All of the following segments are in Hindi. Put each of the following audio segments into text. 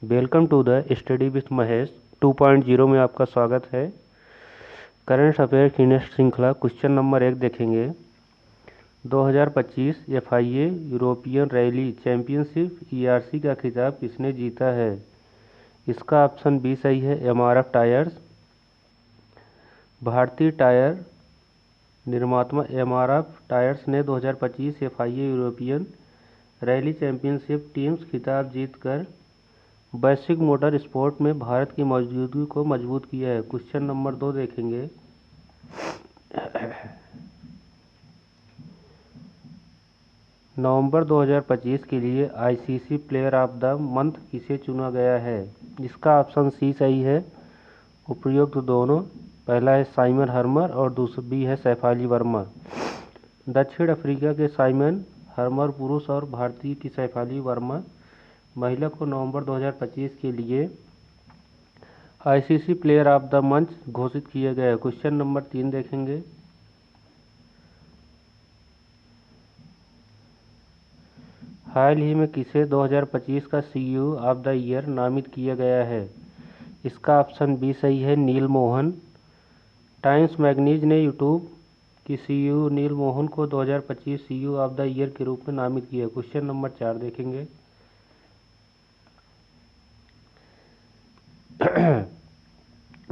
Welcome to the study with Mahesh 2.0 में आपका स्वागत है। करंट अफेयर की नेक्स्ट श्रृंखला क्वेश्चन नंबर 1 देखेंगे। 2025 FIA European rally championship ERC का खिताब किसने जीता है? इसका ऑप्शन बी सही है, MRF टायर्स। भारतीय टायर निर्माता MRF टायर्स ने 2025 FIA European rally championship teams खिताब जीतकर वैश्विक मोटर स्पोर्ट में भारत की मौजूदगी को मजबूत किया है। क्वेश्चन नंबर 2 देखेंगे। नवंबर 2025 के लिए ICC player of the month किसे चुना गया है? इसका ऑप्शन सी सही है, उपयुक्त दोनों। पहला है साइमन हर्मर और दूसरा बी है सैफाली वर्मा। दक्षिण अफ्रीका के साइमन हर्मर पुरुष और भारतीय की सैफाली वर्मा महिला को नवंबर 2025 के लिए ICC player of the month घोषित किया गया है। क्वेश्चन नंबर 3 देखेंगे। हाल ही में किसे 2025 का CEO ऑफ द ईयर नामित किया गया है? इसका ऑप्शन बी सही है, नील मोहन। टाइम्स मैगजीन ने यूट्यूब की CEO नील मोहन को 2025 CEO ऑफ द ईयर के रूप में नामित किया। क्वेश्चन नंबर 4 देखेंगे।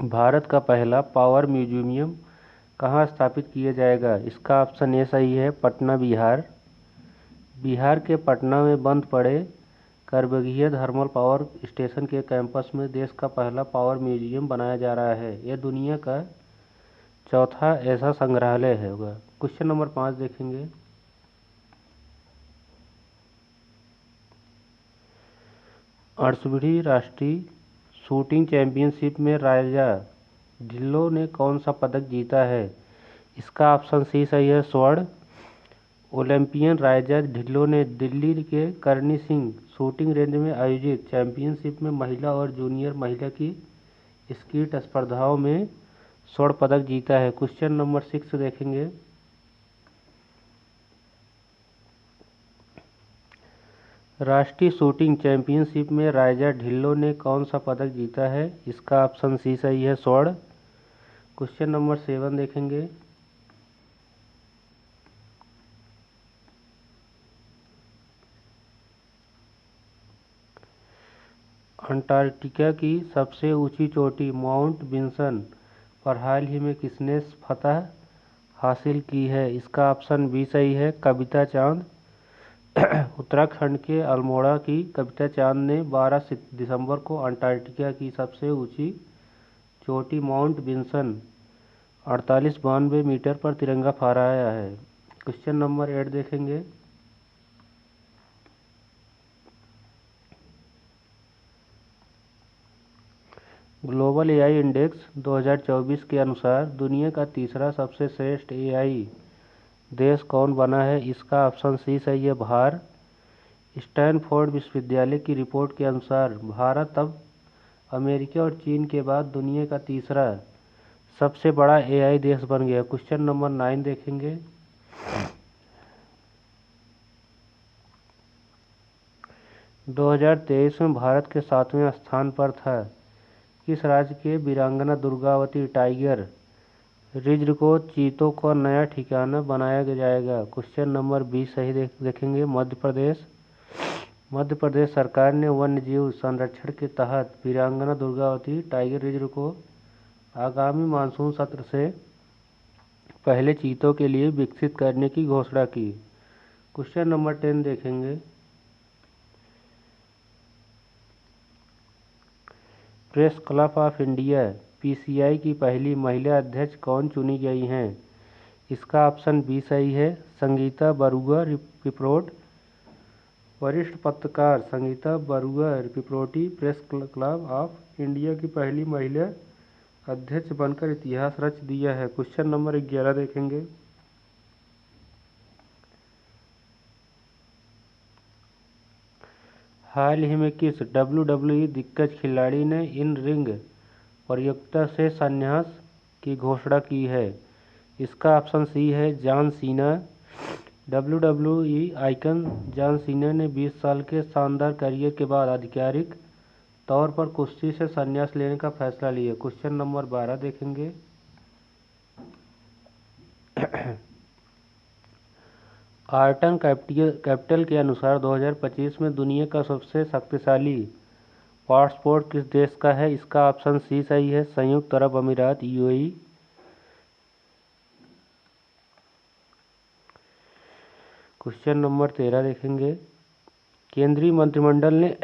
भारत का पहला पावर म्यूजियम कहाँ स्थापित किया जाएगा? इसका ऑप्शन ए सही है, पटना बिहार। बिहार के पटना में बंद पड़े करबगहिया थर्मल पावर स्टेशन के कैंपस में देश का पहला पावर म्यूजियम बनाया जा रहा है। यह दुनिया का चौथा ऐसा संग्रहालय होगा। क्वेश्चन नंबर 5 देखेंगे। अड़सठवीं राष्ट्रीय शूटिंग चैंपियनशिप में राजा ढिल्लों ने कौन सा पदक जीता है? इसका ऑप्शन सी सही है, स्वर्ण। ओलंपियन राजा ढिल्लों ने दिल्ली के करणी सिंह शूटिंग रेंज में आयोजित चैंपियनशिप में महिला और जूनियर महिला की स्कीट स्पर्धाओं में स्वर्ण पदक जीता है। क्वेश्चन नंबर 6 देखेंगे। राष्ट्रीय शूटिंग चैंपियनशिप में राजा ढिल्लों ने कौन सा पदक जीता है? इसका ऑप्शन सी सही है, स्वर्ण। क्वेश्चन नंबर 7 देखेंगे। अंटार्कटिका की सबसे ऊंची चोटी माउंट विंसन पर हाल ही में किसने फतह हासिल की है? इसका ऑप्शन बी सही है, कविता चांद। उत्तराखंड के अल्मोड़ा की कविता चांद ने 12 दिसंबर को अंटार्कटिका की सबसे ऊंची चोटी माउंट विंसन 4892 मीटर पर तिरंगा फहराया है। क्वेश्चन नंबर 8 देखेंगे। ग्लोबल AI इंडेक्स 2024 के अनुसार दुनिया का तीसरा सबसे श्रेष्ठ AI देश कौन बना है? इसका ऑप्शन सी सही है, बिहार। स्टैनफोर्ड विश्वविद्यालय की रिपोर्ट के अनुसार भारत अब अमेरिका और चीन के बाद दुनिया का तीसरा सबसे बड़ा AI देश बन गया। क्वेश्चन नंबर 9 देखेंगे। - 2023 में भारत के 7वें स्थान पर था। किस राज्य के वीरांगना दुर्गावती टाइगर रिजर्व को चीतों का नया ठिकाना बनाया जाएगा? क्वेश्चन नंबर 20 सही देखेंगे, मध्य प्रदेश। मध्य प्रदेश सरकार ने वन्यजीव संरक्षण के तहत वीरांगना दुर्गावती टाइगर रिजर्व को आगामी मानसून सत्र से पहले चीतों के लिए विकसित करने की घोषणा की। क्वेश्चन नंबर 10 देखेंगे। Press club of India PCI की पहली महिला अध्यक्ष कौन चुनी गई हैं? इसका ऑप्शन बी सही है, संगीता बरुआ पिपरोट। वरिष्ठ पत्रकार Sangeeta Barua Piparoti press club of India की पहली महिला अध्यक्ष बनकर इतिहास रच दिया है। क्वेश्चन नंबर 11 देखेंगे। हाल ही में किस WWE दिग्गज खिलाड़ी ने इन रिंग प्रतियोगिता से संन्यास की घोषणा की है? इसका ऑप्शन सी है, John Cena. WWE icon John Cena ने 20 साल के शानदार करियर के बाद आधिकारिक तौर पर कुश्ती से संन्यास लेने का फैसला लिया? क्वेश्चन नंबर 12 देखेंगे। आर्टन कैपिटल के अनुसार 2025 में दुनिया का सबसे शक्तिशाली पासपोर्ट किस देश का है? इसका ऑप्शन सी सही है, संयुक्त अरब अमीरात, यूएई। क्वेश्चन नंबर 13 देखेंगे। केंद्रीय मंत्रिमंडल ने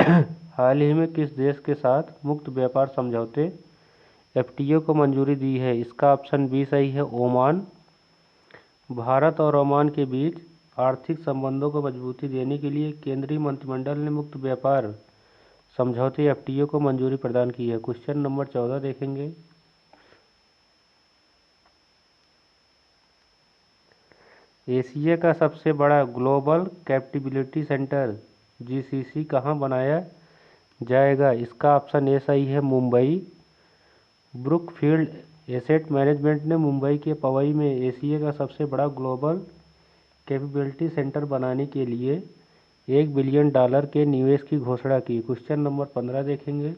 हाल ही में किस देश के साथ मुक्त व्यापार समझौते एफटीओ को मंजूरी दी है? इसका ऑप्शन बी सही है, ओमान। भारत और ओमान के बीच आर्थिक संबंधों को मजबूती देने के लिए केंद्रीय मंत्रिमंडल ने मुक्त व्यापार समझौते एफटीओ को मंजूरी प्रदान की है। क्वेश्चन नंबर 14 देखेंगे। एशिया का सबसे बड़ा ग्लोबल कैपेबिलिटी सेंटर जीसीसी कहाँ बनाया जाएगा? इसका ऑप्शन ए सही है, मुंबई। ब्रुकफील्ड एसेट मैनेजमेंट ने मुंबई के पवई में एशिया का सबसे बड़ा ग्लोबल कैपेबिलिटी सेंटर बनाने के लिए $1 बिलियन के निवेश की घोषणा की। क्वेश्चन नंबर 15 देखेंगे।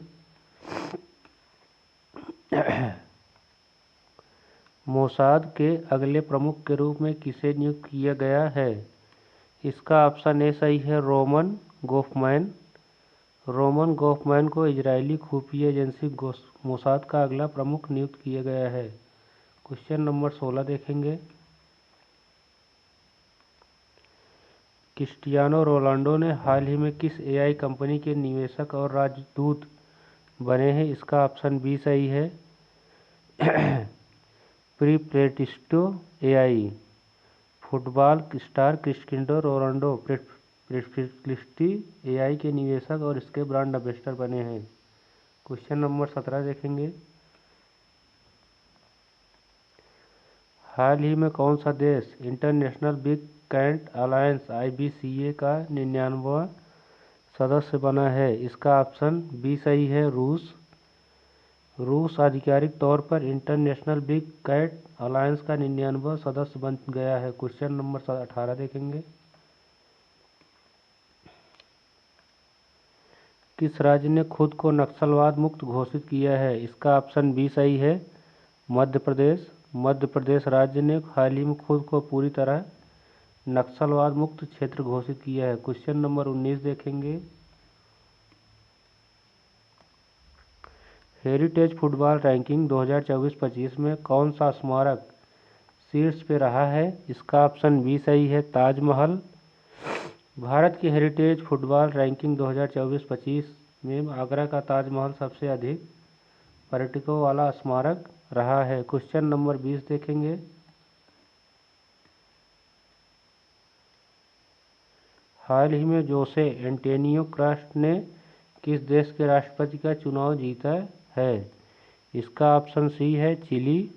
मोसाद के अगले प्रमुख के रूप में किसे नियुक्त किया गया है? इसका ऑप्शन ए सही है, रोमन गोफमैन। रोमन गोफमैन को इजरायली खुफिया एजेंसी मोसाद का अगला प्रमुख नियुक्त किया गया है। क्वेश्चन नंबर 16 देखेंगे। क्रिस्टियानो रोनाल्डो ने हाल ही में किस एआई कंपनी के निवेशक और राजदूत बने हैं? इसका ऑप्शन बी सही है, प्रीप्रेस्टिजो AI. Football star Cristiano Ronaldo प्रीप्रेस्टिजो एआई के निवेशक और इसके ब्रांड एम्बेसडर बने हैं। क्वेश्चन नंबर 17 देखेंगे। हाल ही में कौन सा देश international big cat alliance (IBCA) का 99वां सदस्य बना है? इसका ऑप्शन बी सही है, रूस। रूस आधिकारिक तौर पर इंटरनेशनल बिग कैट अलायंस का 99वां सदस्य बन गया है। क्वेश्चन नंबर 18 देखेंगे। किस राज्य ने खुद को नक्सलवाद मुक्त घोषित किया है? इसका ऑप्शन बी सही है, मध्य प्रदेश। मध्य प्रदेश राज्य ने हाल ही में खुद को पूरी तरह नक्सलवाद मुक्त क्षेत्र घोषित किया है। क्वेश्चन नंबर 19 देखेंगे। हेरिटेज फुटबॉल रैंकिंग 2024-25 में कौन सा स्मारक शीर्ष पे रहा है? इसका ऑप्शन बी सही है, ताजमहल। भारत की हेरिटेज फुटबॉल रैंकिंग 2024-25 में आगरा का ताजमहल सबसे अधिक पर्यटकों वाला स्मारक रहा है। क्वेश्चन नंबर 20 देखेंगे। हाल ही में जोसे एंटोनियो क्रास्ट ने किस देश के राष्ट्रपति का चुनाव जीता है? इसका ऑप्शन सी है, चिली।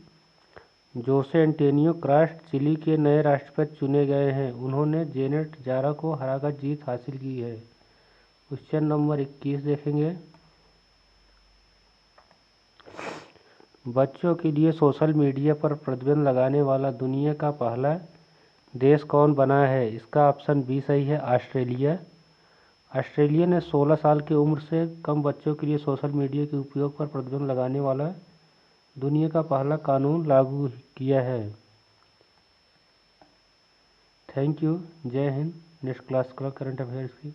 जोसे एंटोनियो क्रास्ट चिली के नए राष्ट्रपति चुने गए हैं। उन्होंने जेनेट जारा को हराकर जीत हासिल की है। क्वेश्चन नंबर 21 देखेंगे। बच्चों के लिए सोशल मीडिया पर प्रतिबंध लगाने वाला दुनिया का पहला देश कौन बना है? इसका ऑप्शन बी सही है, ऑस्ट्रेलिया। ऑस्ट्रेलिया ने 16 साल की उम्र से कम बच्चों के लिए सोशल मीडिया के उपयोग पर प्रतिबंध लगाने वाला दुनिया का पहला कानून लागू किया है। Thank you. जय हिंद। नेक्स्ट क्लास करंट अफेयर्स की।